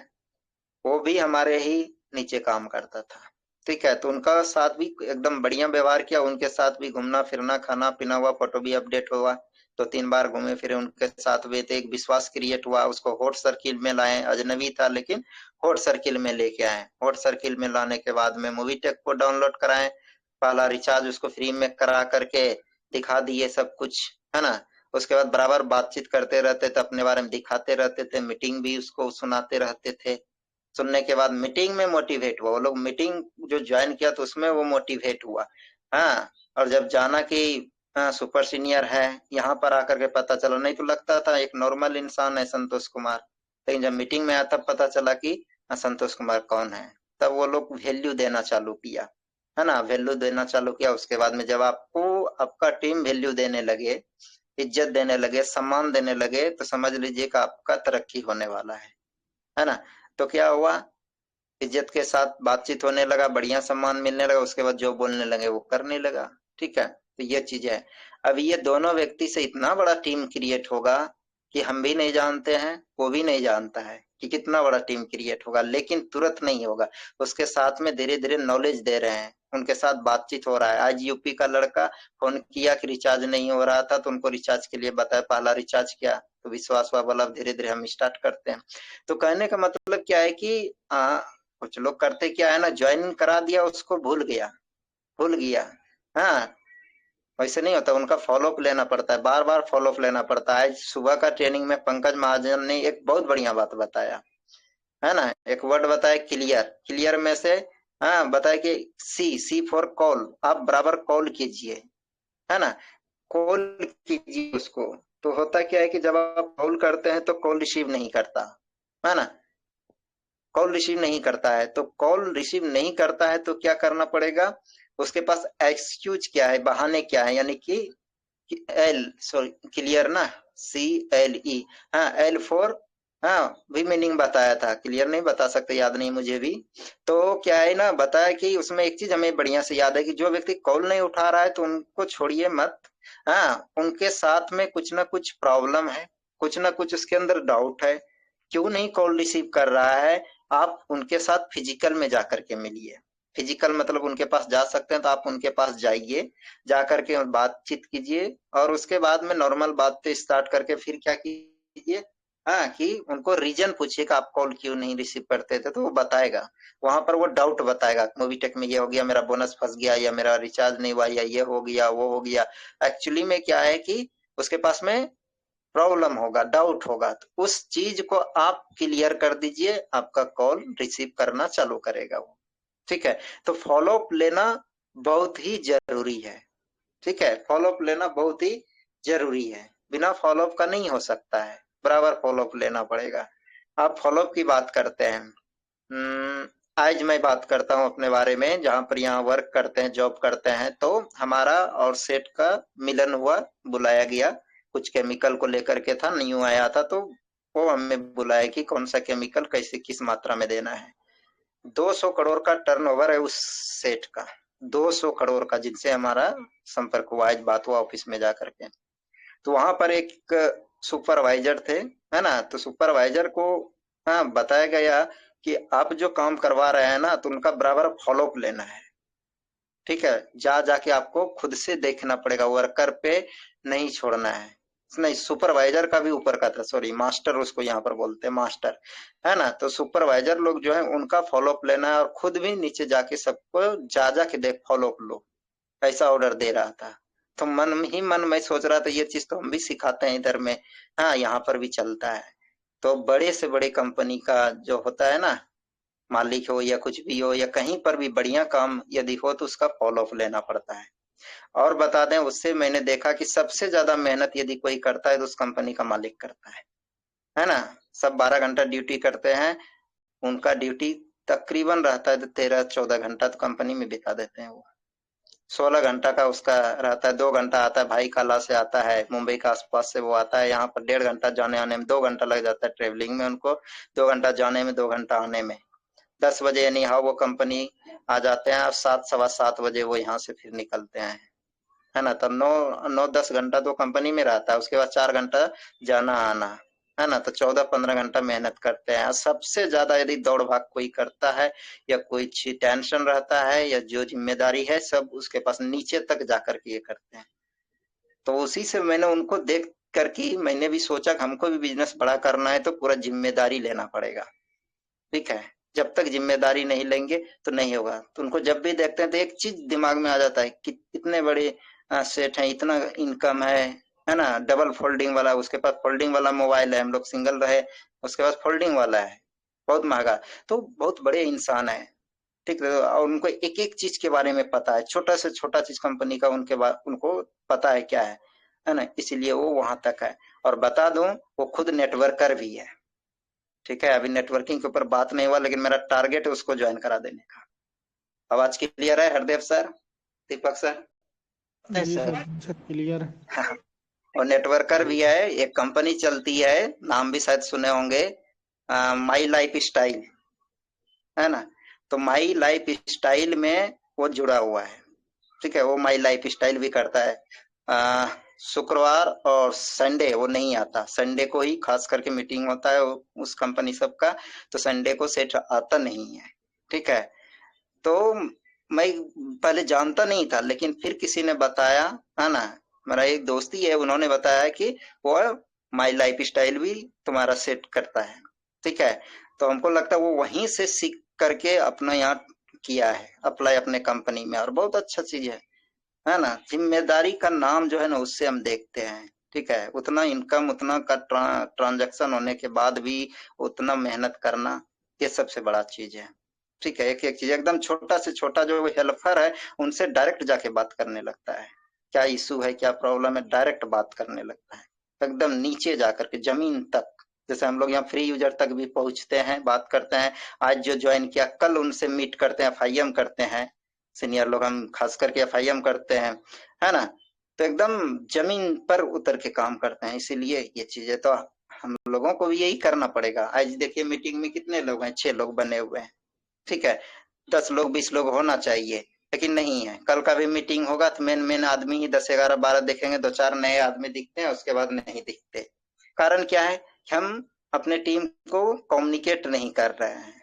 वो भी हमारे ही नीचे काम करता था। ठीक है, तो उनका साथ भी एकदम बढ़िया व्यवहार किया, उनके साथ भी घूमना फिरना, खाना पीना हुआ, फोटो भी अपडेट हुआ। तो 3 बार घूमे फिरे उनके साथ हुए थे, एक विश्वास क्रिएट हुआ। उसको हॉट सर्किल में लाए, अजनबी था लेकिन हॉट सर्किल में लेके आए। हॉट सर्किल में लाने के बाद में मूवी टेक को डाउनलोड कराए, पहला रिचार्ज उसको फ्री में करा करके दिखा दिए सब कुछ, है ना। उसके बाद बराबर बातचीत करते रहते थे, अपने बारे में दिखाते रहते थे, मीटिंग भी उसको सुनाते रहते थे। सुनने के बाद मीटिंग में मोटिवेट हुआ, वो लोग मीटिंग जो ज्वाइन किया तो उसमें वो मोटिवेट हुआ। हाँ, और जब जाना कि सुपर सीनियर है, यहाँ पर आकर के पता चला, नहीं तो लगता था एक नॉर्मल इंसान है संतोष कुमार, लेकिन जब मीटिंग में आया तब पता चला कि संतोष कुमार कौन है। तब वो लोग वैल्यू देना चालू किया, है ना, वैल्यू देना चालू किया। उसके बाद में जब आपको आपका टीम वैल्यू देने लगे, इज्जत देने लगे, सम्मान देने लगे, तो समझ लीजिए कि आपका तरक्की होने वाला है ना। तो क्या हुआ, इज्जत के साथ बातचीत होने लगा, बढ़िया सम्मान मिलने लगा, उसके बाद जो बोलने लगे वो करने लगा। ठीक है, तो ये चीज है। अब ये दोनों व्यक्ति से इतना बड़ा टीम क्रिएट होगा कि हम भी नहीं जानते हैं, वो भी नहीं जानता है कि कितना बड़ा टीम क्रिएट होगा, लेकिन तुरंत नहीं होगा। उसके साथ में धीरे धीरे नॉलेज दे रहे हैं, उनके साथ बातचीत हो रहा है। आज यूपी का लड़का फोन किया कि रिचार्ज नहीं हो रहा था, तो उनको रिचार्ज के लिए बताया, पहला रिचार्ज किया, तो विश्वास हुआ, बोला धीरे धीरे हम स्टार्ट करते हैं। तो कहने का मतलब क्या है कि कुछ लोग करते क्या है ना, ज्वाइन करा दिया, उसको भूल गया। हाँ, वैसे नहीं होता, उनका फॉलोअप लेना पड़ता है, बार बार फॉलोअप लेना पड़ता है। आज सुबह का ट्रेनिंग में पंकज महाजन ने एक बहुत बढ़िया बात बताया, है ना, एक वर्ड बताया, क्लियर। क्लियर में से हाँ बताया कि सी फॉर कॉल, आप बराबर कॉल कीजिए, है ना, कॉल कीजिए उसको। तो होता क्या है कि जब आप कॉल करते हैं तो कॉल रिसीव नहीं करता, है ना, कॉल रिसीव नहीं करता है। तो कॉल रिसीव नहीं करता है तो क्या करना पड़ेगा, उसके पास एक्सक्यूज क्या है, बहाने क्या है, यानी कि एल सॉरी क्लियर ना, CLE, हाँ एल फोर, हाँ भी मीनिंग बताया था, क्लियर नहीं बता सकते, याद नहीं मुझे भी। तो क्या है ना, बताया कि उसमें एक चीज हमें बढ़िया से याद है कि जो व्यक्ति कॉल नहीं उठा रहा है तो उनको छोड़िए मत। हाँ, उनके साथ में कुछ ना कुछ प्रॉब्लम है, कुछ ना कुछ उसके अंदर डाउट है, क्यों नहीं कॉल रिसीव कर रहा है। आप उनके साथ फिजिकल में जाकर के मिलिए। फिजिकल मतलब उनके पास जा सकते हैं तो आप उनके पास जाइए, जाकर के बातचीत कीजिए, और उसके बाद में नॉर्मल बात से स्टार्ट करके फिर क्या कीजिए, हाँ कि उनको रीजन पूछिए कि आप कॉल क्यों नहीं रिसीव करते थे, तो वो बताएगा। वहां पर वो डाउट बताएगा, मूवी टेक में ये हो गया, मेरा बोनस फंस गया, या मेरा रिचार्ज नहीं हुआ, या ये हो गया वो हो गया। एक्चुअली में क्या है कि उसके पास में प्रॉब्लम होगा, डाउट होगा, तो उस चीज को आप क्लियर कर दीजिए, आपका कॉल रिसीव करना चालू करेगा वो। ठीक है, तो फॉलोअप लेना बहुत ही जरूरी है। ठीक है, फॉलोअप लेना बहुत ही जरूरी है, बिना फॉलोअप का नहीं हो सकता है, बराबर फॉलोअप लेना पड़ेगा। आप फॉलोअप की बात करते हैं, आज मैं बात करता हूं अपने बारे में, जहां पर यहाँ वर्क करते हैं, जॉब करते हैं, तो हमारा और सेट का मिलन हुआ, बुलाया गया, कुछ केमिकल को लेकर के था, न्यू आया था, तो वो हमें बुलाया कि कौन सा केमिकल कैसे किस मात्रा में देना है। 200 करोड़ का टर्नओवर है उस सेट का, 200 करोड़ का, जिनसे हमारा संपर्क हुआ, आज बात हुआ ऑफिस में जाकर के। तो वहां पर एक सुपरवाइजर थे, है ना, तो सुपरवाइजर को हाँ बताया गया कि आप जो काम करवा रहे हैं ना, तो उनका बराबर फॉलोअप लेना है, ठीक है, जा जाके आपको खुद से देखना पड़ेगा, वर्कर पे नहीं छोड़ना है। नहीं, सुपरवाइजर का भी ऊपर का था, सॉरी, मास्टर उसको यहाँ पर बोलते हैं, मास्टर, है ना। तो सुपरवाइजर लोग जो है उनका फॉलोअप लेना है, और खुद भी नीचे जाके सबको जा जाके देख फॉलोअप लो, ऐसा ऑर्डर दे रहा था। तो मन ही मन में सोच रहा था ये चीज तो हम भी सिखाते हैं इधर में, हाँ यहाँ पर भी चलता है। तो बड़े से बड़े कंपनी का जो होता है ना, मालिक हो या कुछ भी हो, या कहीं पर भी बढ़िया काम यदि हो तो उसका फॉलो अप लेना पड़ता है। और बता दें, उससे मैंने देखा कि सबसे ज्यादा मेहनत यदि कोई करता है तो उस कंपनी का मालिक करता है ना। सब 12 घंटा ड्यूटी करते हैं, उनका ड्यूटी तकरीबन रहता है 13-14 घंटा तो कंपनी में बिता देते हैं वो। 16 घंटा का उसका रहता है, 2 घंटा आता है भाई काला से, आता है मुंबई के आसपास से, वो आता है यहाँ पर 1.5 घंटा जाने आने में, 2 घंटा लग जाता है ट्रेवलिंग में उनको, 2 घंटा जाने में 2 घंटा आने में। 10 बजे यानी हाँ वो कंपनी आ जाते हैं, और 7, 7:15 बजे वो यहाँ से फिर निकलते हैं, है ना। तब 9-10 घंटा तो कंपनी में रहता है, उसके बाद 4 घंटा जाना आना, है ना। तो 14-15 घंटा मेहनत करते हैं। सबसे ज्यादा यदि दौड़ भाग कोई करता है या कोई टेंशन रहता है या जो जिम्मेदारी है, सब उसके पास नीचे तक जाकर के ये करते हैं। तो उसी से मैंने उनको देख करके मैंने भी सोचा कि हमको भी बिजनेस बड़ा करना है तो पूरा जिम्मेदारी लेना पड़ेगा, ठीक है। जब तक जिम्मेदारी नहीं लेंगे तो नहीं होगा। तो उनको जब भी देखते हैं तो एक चीज दिमाग में आ जाता है कि इतने बड़े सेठ हैं, इतना इनकम है ना। डबल फोल्डिंग वाला, उसके पास फोल्डिंग वाला मोबाइल है, हम लोग सिंगल रहे, उसके पास फोल्डिंग वाला है, बहुत महंगा। तो बहुत बड़े इंसान है, ठीक है। और उनको एक एक चीज के बारे में पता है, छोटा से छोटा चीज कंपनी का उनको पता है क्या है ना, इसीलिए वो वहां तक है। और बता दूं, वो खुद नेटवर्कर भी है, ठीक है। अभी नेटवर्किंग के ऊपर बात नहीं हुआ, लेकिन मेरा टारगेट है उसको ज्वाइन करा देने का। आवाज क्लियर है हरदेव सर, दीपक सर? जी सर सर क्लियर है। हाँ, और नेटवर्कर भी है, एक कंपनी चलती है, नाम भी शायद सुने होंगे, माई लाइफ स्टाइल, है ना। तो माई लाइफ स्टाइल में वो जुड़ा हुआ है, ठीक है। वो माई लाइफ स्टाइल भी करता है। शुक्रवार और संडे वो नहीं आता, संडे को ही खास करके मीटिंग होता है उस कंपनी सबका, तो संडे को सेठ आता नहीं है, ठीक है। तो मैं पहले जानता नहीं था, लेकिन फिर किसी ने बताया, है ना, मेरा एक दोस्ती है, उन्होंने बताया कि वो माई लाइफ स्टाइल भी तुम्हारा सेट करता है, ठीक है। तो हमको लगता है वो वहीं से सीख करके अपना यहाँ किया है अप्लाई अपने कंपनी में, और बहुत अच्छा चीज है ना। जिम्मेदारी का नाम जो है ना उससे हम देखते हैं, ठीक है। उतना इनकम, उतना का ट्रांजैक्शन होने के बाद भी उतना मेहनत करना, ये सबसे बड़ा चीज है, ठीक है। एक एक चीज, एकदम छोटा से छोटा जो हेल्पर है उनसे डायरेक्ट जाके बात करने लगता है, क्या इशू है, क्या प्रॉब्लम है, डायरेक्ट बात करने लगता है, एकदम नीचे जाकर के जमीन तक। जैसे हम लोग यहाँ फ्री यूजर तक भी पहुंचते हैं, बात करते हैं, आज जो ज्वाइन किया कल उनसे मीट करते हैं, FIM करते हैं, सीनियर लोग हम खास करके FIM करते हैं, है ना। तो एकदम जमीन पर उतर के काम करते हैं, इसीलिए ये चीजें तो हम लोगों को भी यही करना पड़ेगा। आज देखिए मीटिंग में कितने लोग हैं, 6 लोग बने हुए हैं, ठीक है। 10 लोग 20 लोग होना चाहिए, लेकिन नहीं है। कल का भी मीटिंग होगा तो मेन मेन आदमी ही 10, 11, 12 दिखेंगे, 2-4 नए आदमी दिखते हैं, उसके बाद नहीं दिखते। कारण क्या है कि हम अपने टीम को कम्युनिकेट नहीं कर रहे हैं,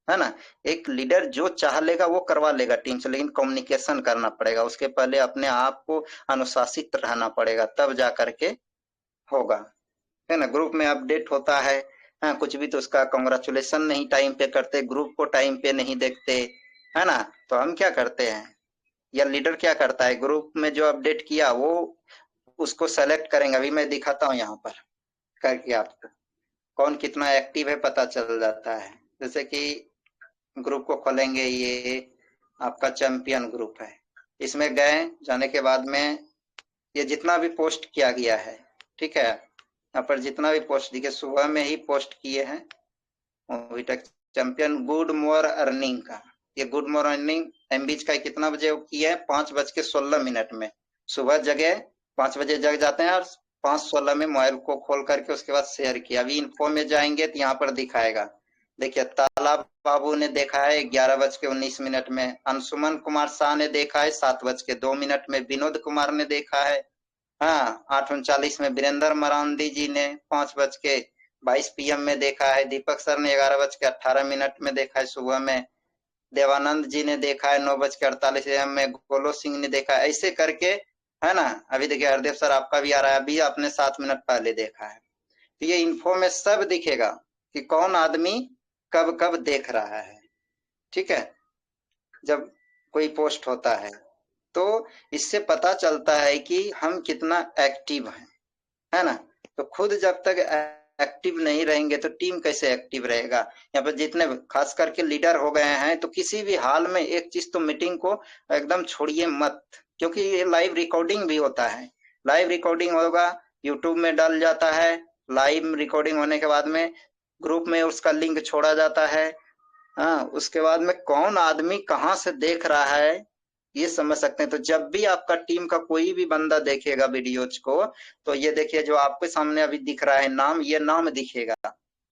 है ना। एक लीडर जो चाह लेगा वो करवा लेगा टीम से, लेकिन कम्युनिकेशन करना पड़ेगा, उसके पहले अपने आप को अनुशासित रहना पड़ेगा, तब जा करके होगा, है ना। ग्रुप में अपडेट होता है, हाँ, कुछ भी तो उसका कॉन्ग्रेचुलेशन नहीं टाइम पे करते, ग्रुप को टाइम पे नहीं देखते, है ना। तो हम क्या करते हैं, या लीडर क्या करता है, ग्रुप में जो अपडेट किया वो उसको सेलेक्ट करेंगे। अभी मैं दिखाता हूँ यहाँ पर करके आपको, कौन कितना एक्टिव है पता चल जाता है। जैसे कि ग्रुप को खोलेंगे, ये आपका चैंपियन ग्रुप है, इसमें गए, जाने के बाद में ये जितना भी पोस्ट किया गया है, ठीक है, यहाँ पर जितना भी पोस्ट दिखे सुबह में ही पोस्ट किए हैं अभी तक। चैंपियन गुड मोर अर्निंग का, ये गुड मोर अर्निंग एमबीच का कितना बजे किया है, 5:16 में सुबह जगे, 5 बजे जग जाते हैं और 5:16 में मोबाइल को खोल करके उसके बाद शेयर किया। अभी इन्फो में जाएंगे तो यहाँ पर दिखाएगा, देखिए तालाब बाबू ने देखा है 11:19 में, अंशुमन कुमार शाह ने देखा है 7:02 में, विनोद कुमार ने देखा है हाँ 8:39 में वीरेंद्र मरांडी जी ने 5:22 PM में देखा है, दीपक सर ने 11:18 में देखा है सुबह में, देवानंद जी ने देखा है 9:48 AM में, गोलो सिंह ने देखा है, ऐसे करके है ना। अभी देखिए हरदेव सर आपका भी आ रहा है, अभी आपने 7 मिनट पहले देखा है। तो ये इन्फो में सब दिखेगा कि कौन आदमी कब कब देख रहा है, ठीक है, जब कोई पोस्ट होता है। तो इससे पता चलता है कि हम कितना एक्टिव हैं, है ना। तो खुद जब तक एक्टिव नहीं रहेंगे तो टीम कैसे एक्टिव रहेगा। यहाँ पर जितने खास करके लीडर हो गए हैं तो किसी भी हाल में एक चीज तो मीटिंग को एकदम छोड़िए मत, क्योंकि ये लाइव रिकॉर्डिंग भी होता है। लाइव रिकॉर्डिंग होगा, यूट्यूब में डाल जाता है, लाइव रिकॉर्डिंग होने के बाद में ग्रुप में उसका लिंक छोड़ा जाता है। हाँ, उसके बाद में कौन आदमी कहाँ से देख रहा है ये समझ सकते हैं। तो जब भी आपका टीम का कोई भी बंदा देखेगा वीडियोज को, तो ये देखिए जो आपके सामने अभी दिख रहा है नाम, ये नाम दिखेगा,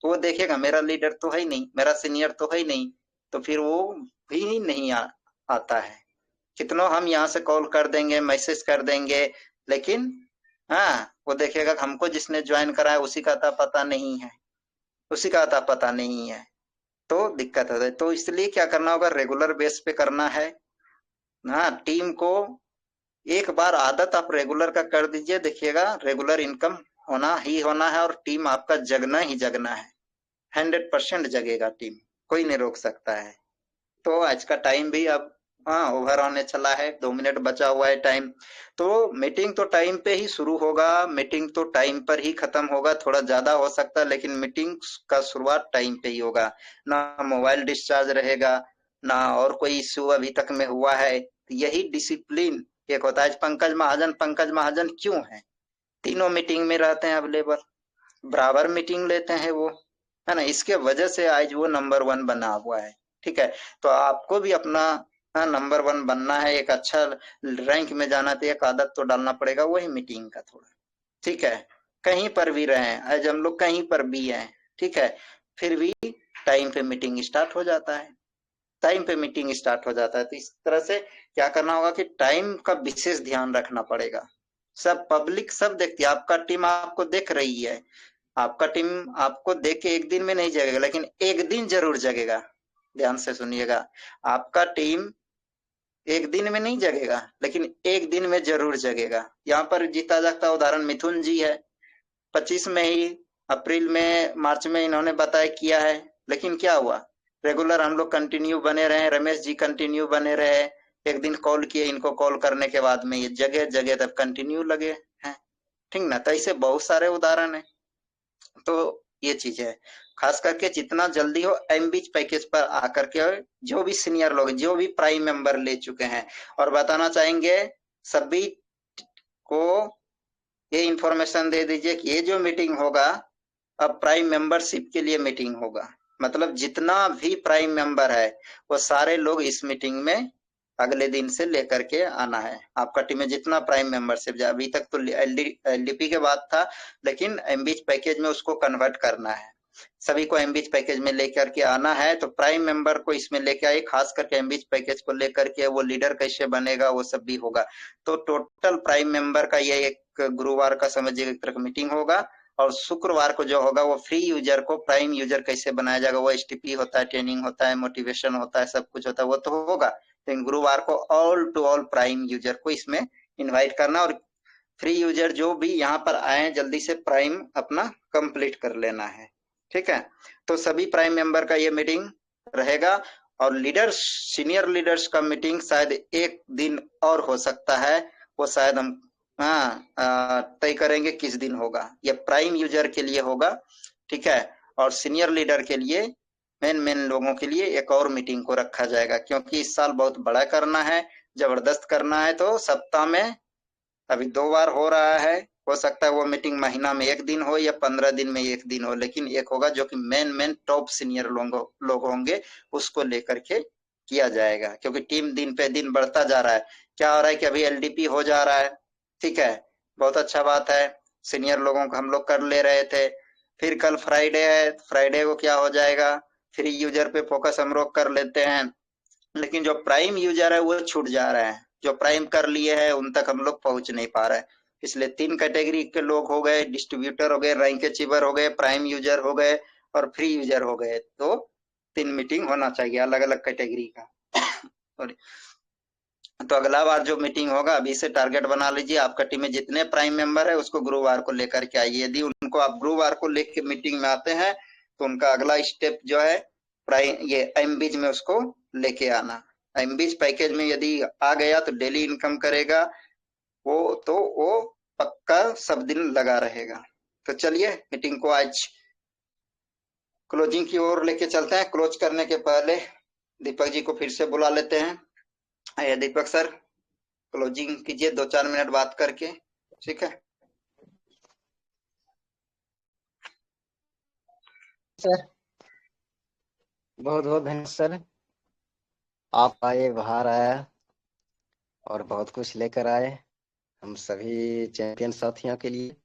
तो वो देखेगा मेरा लीडर तो है ही नहीं, मेरा सीनियर तो है ही नहीं, तो फिर वो भी नहीं आता है। कितनों हम यहाँ से कॉल कर देंगे, मैसेज कर देंगे, लेकिन हाँ वो देखेगा कि हमको जिसने ज्वाइन करा है उसी का अता पता नहीं है, उसी का अता पता नहीं है, तो दिक्कत होता है। तो इसलिए क्या करना होगा, रेगुलर बेस पे करना है। हाँ, टीम को एक बार आदत आप रेगुलर का कर दीजिए, देखिएगा रेगुलर इनकम होना ही होना है, और टीम आपका जगना ही जगना है। 100% जगेगा टीम, कोई नहीं रोक सकता है। तो आज का टाइम भी अब हाँ ओवर होने चला है, 2 मिनट बचा हुआ है टाइम। तो मीटिंग तो टाइम पे ही शुरू होगा, मीटिंग तो टाइम पर ही खत्म होगा, थोड़ा ज्यादा हो सकता है लेकिन मीटिंग का शुरुआत टाइम पे ही होगा। ना मोबाइल डिस्चार्ज रहेगा, ना और कोई इश्यू अभी तक में हुआ है। यही डिसिप्लिन एक होता है। पंकज महाजन क्यों है, तीनों मीटिंग में रहते हैं अवेलेबल, बराबर मीटिंग लेते हैं वो, है ना। इसके वजह से आज वो नंबर 1 बना हुआ है, ठीक है। तो आपको भी अपना नंबर 1 बनना है, एक अच्छा रैंक में जाना, तो एक आदत तो डालना पड़ेगा वही मीटिंग का थोड़ा, ठीक है। कहीं पर भी रहे, आज हम लोग कहीं पर भी हैं, ठीक है, फिर भी टाइम पे मीटिंग स्टार्ट हो जाता है, टाइम पे मीटिंग स्टार्ट हो जाता है। तो इस तरह से क्या करना होगा कि टाइम का विशेष ध्यान रखना पड़ेगा। सब पब्लिक सब देखती है, आपका टीम आपको देख रही है, आपका टीम आपको देख के एक दिन में नहीं जगेगा, लेकिन एक दिन जरूर जगेगा। ध्यान से सुनिएगा, आपका टीम एक दिन में नहीं जगेगा, लेकिन एक दिन में जरूर जगेगा। यहाँ पर जीता जागता उदाहरण मिथुन जी है, 25 में ही अप्रैल में मार्च में इन्होंने बताया किया है, लेकिन क्या हुआ, रेगुलर हम लोग कंटिन्यू बने रहे, रमेश जी कंटिन्यू बने रहे, एक दिन कॉल किए, इनको कॉल करने के बाद में ये जगह जगह तब कंटिन्यू लगे हैं, ठीक ना। तो ऐसे बहुत सारे उदाहरण है। तो ये चीज है, खास करके जितना जल्दी हो एमबीच पैकेज पर आकर के जो भी सीनियर लोग, जो भी प्राइम मेंबर ले चुके हैं, और बताना चाहेंगे सभी को ये इंफॉर्मेशन दे दीजिए कि ये जो मीटिंग होगा अब प्राइम मेंबरशिप के लिए मीटिंग होगा। मतलब जितना भी प्राइम मेंबर है वो सारे लोग इस मीटिंग में अगले दिन से लेकर के आना है। आपका टीम में जितना प्राइम मेंबरशिप, अभी तक तो एलडीपी के बाद था, लेकिन एमबीच पैकेज में उसको कन्वर्ट करना है, सभी को एमबीच पैकेज में लेकर के आना है। तो प्राइम मेंबर को इसमें लेके आए, खास करके एमबीच पैकेज को लेकर के, वो लीडर कैसे बनेगा वो सब भी होगा। तो टोटल प्राइम मेंबर का ये एक गुरुवार का समझिए एक तरह मीटिंग होगा, और शुक्रवार को जो होगा वो फ्री यूजर को प्राइम यूजर कैसे बनाया जाएगा, वो एसटीपी होता है, ट्रेनिंग होता है, मोटिवेशन होता है, सब कुछ होता है, वो तो होगा। तो गुरुवार को all to all prime user को इसमें इनवाइट करना, और फ्री यूजर जो भी यहाँ पर आए जल्दी से प्राइम अपना कंप्लीट कर लेना है, ठीक है। तो सभी प्राइम मेंबर का ये मीटिंग रहेगा, और लीडर्स, सीनियर लीडर्स का मीटिंग शायद एक दिन और हो सकता है, वो शायद हम तय करेंगे किस दिन होगा। ये प्राइम यूजर के लिए होगा, ठीक है, और सीनियर लीडर के लिए, मेन लोगों के लिए एक और मीटिंग को रखा जाएगा, क्योंकि इस साल बहुत बड़ा करना है, जबरदस्त करना है। तो सप्ताह में अभी 2 बार हो रहा है, हो सकता है वो मीटिंग महीना में एक दिन हो या 15 दिन में एक दिन हो, लेकिन एक होगा जो कि मेन टॉप सीनियर लोग होंगे, उसको लेकर के किया जाएगा। क्योंकि टीम दिन पे दिन बढ़ता जा रहा है। क्या हो रहा है कि अभी एलडीपी हो जा रहा है, ठीक है, बहुत अच्छा बात है, सीनियर लोगों को हम लोग कर ले रहे थे। फिर कल फ्राइडे है, फ्राइडे को क्या हो जाएगा, फ्री यूजर पे फोकस हम लोग कर लेते हैं, लेकिन जो प्राइम यूजर है वो छूट जा रहा है, जो प्राइम कर लिए हैं उन तक हम लोग पहुंच नहीं पा रहे हैं। इसलिए 3 कैटेगरी के लोग हो गए, डिस्ट्रीब्यूटर हो गए, रैंक अचीवर हो गए, प्राइम यूजर हो गए और फ्री यूजर हो गए। तो 3 मीटिंग होना चाहिए अलग अलग कैटेगरी का। और तो अगला बार जो मीटिंग होगा अभी से टारगेट बना लीजिए, आपका टीम में जितने प्राइम मेंबर है उसको गुरुवार को लेकर के आइए। यदि उनको आप गुरुवार को लेकर मीटिंग में आते हैं तो उनका अगला स्टेप जो है प्राइम ये एमबीज में उसको लेके आना। एमबीज पैकेज में यदि आ गया तो डेली इनकम करेगा वो, तो वो पक्का सब दिन लगा रहेगा। तो चलिए मीटिंग को आज क्लोजिंग की ओर लेके चलते हैं। क्लोज करने के पहले दीपक जी को फिर से बुला लेते हैं। आइए दीपक सर, क्लोजिंग कीजिए 2-4 मिनट बात करके, ठीक है सर? बहुत बहुत धन्यवाद सर, आप आए, बाहर आया और बहुत कुछ लेकर आए हम सभी चैंपियन साथियों के लिए।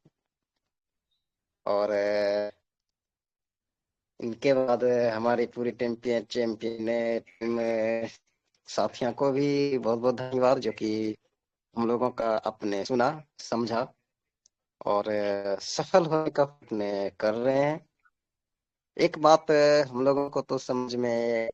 और इनके बाद हमारी पूरी चैंपियन टीम साथियों को भी बहुत बहुत धन्यवाद, जो कि हम लोगों का अपने सुना, समझा और सफल होने का अपने कर रहे हैं। एक बात हम लोगों को तो समझ में